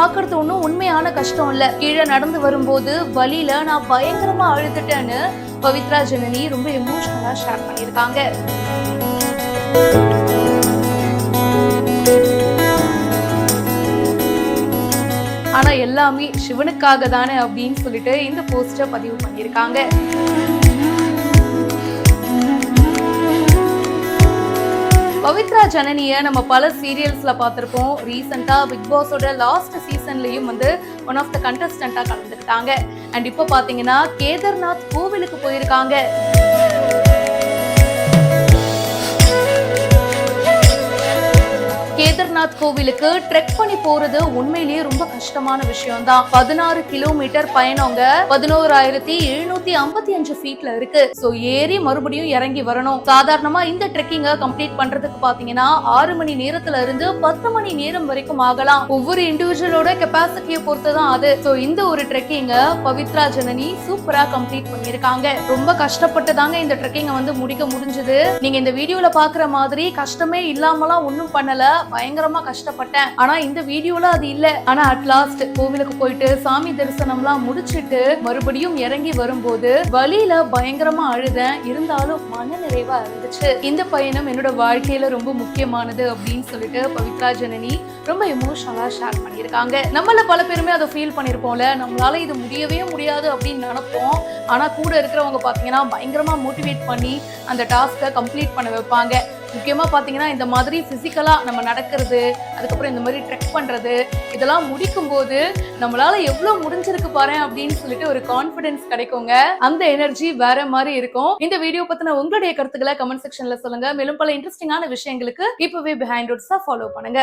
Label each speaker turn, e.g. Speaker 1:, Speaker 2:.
Speaker 1: பாக்குறது ஒண்ணும் உண்மையான கஷ்டம் இல்ல. கீழே நடந்து வரும்போது வலியில நான் பயங்கரமா அழுதுட்டேன்னு பவித்ரா ஜனனி ரொம்ப எமோஷனலா ஷேர் பண்ணியிருக்காங்க. ஆனா எல்லாமே சிவனுக்காக தானே அப்படின்னு சொல்லிட்டு இந்த போஸ்டர் பதிவு பண்ணியிருக்காங்க. பவித்ரா ஜனனிய நம்ம பல சீரியல்ஸ்ல பார்த்திருப்போம். ரீசெண்டா பிக் பாஸோட லாஸ்ட் சீசன்லயும் ஒன் ஆஃப் த கண்டஸ்டன்டா கலந்துக்கிட்டாங்க. அண்ட் இப்போ பாத்தீங்கன்னா கேதார்நாத் கோவிலுக்கு போயிருக்காங்க. கேதார்நாத் கோவிலுக்கு ட்ரெக் பண்ணி போறது உண்மையிலேயே ரொம்ப கஷ்டமான விஷயம் தான். 16 கிலோமீட்டர் பயணங்க 11,755 ஃபீட்ல இருக்கு. சோ ஏறி மறுபடியும் இறங்கி வரணும். சாதாரணமா இந்த ட்ரெக்கிங்க கம்ப்ளீட் பண்றதுக்கு பாத்தீங்கன்னா 6 மணி நேரத்துல இருந்து 10 மணி நேரம் வரைக்கும் ஆகலாம். ஒவ்வொரு இண்டிவிஜுவலோட கெப்பாசிட்டியை பொறுத்து தான் அது. சோ இந்த ஒரு ட்ரெக்கிங்க பவித்ரா ஜனனி சூப்பரா கம்ப்ளீட் பண்ணிருக்காங்க. ரொம்ப கஷ்டப்பட்டு தாங்க இந்த ட்ரெக்கிங்க முடிக்க முடிஞ்சது. நீங்க இந்த வீடியோல பாக்குற மாதிரி கஷ்டமே இல்லாமலாம் ஒண்ணும் பண்ணல. பயங்கரமா கஷ்டப்பட்டேன். ஆனா இந்த வீடியோல அது இல்ல. ஆனா அட் லாஸ்ட் கோவிலுக்கு போயிட்டு சாமி தரிசனம்லாம் முடிச்சிட்டு மறுபடியும் இறங்கி வரும்போது வலியில பயங்கரமா அழுதேன். இருந்தாலும் மன நிறைவா இருந்துச்சு. இந்த பயணம் என்னோட வாழ்க்கையில ரொம்ப முக்கியமானது அப்படின்னு சொல்லிட்டு பவித்ரா ஜனனி ரொம்ப எமோஷனலா ஷேர் பண்ணியிருக்காங்க. நம்மள பல பேருமே அதை ஃபீல் பண்ணிருப்போம்ல. நம்மளால இது முடியவே முடியாது அப்படின்னு நினைப்போம். ஆனா கூட இருக்கிறவங்க பாத்தீங்கன்னா பயங்கரமா மோட்டிவேட் பண்ணி அந்த டாஸ்கை கம்ப்ளீட் பண்ண வைப்பாங்க. முக்கியமா பாத்தீங்கன்னா இந்த மாதிரி பிசிக்கலா நம்ம நடக்கிறது, அதுக்கப்புறம் இந்த மாதிரி ட்ரெக் பண்றது, இதெல்லாம் முடிக்கும் போது நம்மளால எவ்வளவு முடிஞ்சிருக்கு பாரு அப்படின்னு சொல்லிட்டு ஒரு கான்பிடன்ஸ் கிடைக்குங்க. அந்த எனர்ஜி வேற மாதிரி இருக்கும். இந்த வீடியோ பத்தின உங்களுடைய கருத்துக்களை கமெண்ட் செக்ஷன்ல சொல்லுங்க. மேலும் பல இன்ட்ரெஸ்டிங்கான விஷயங்களுக்கு இப்பவே பிஹைண்ட் ரூட்ஸா ஃபாலோ பண்ணுங்க.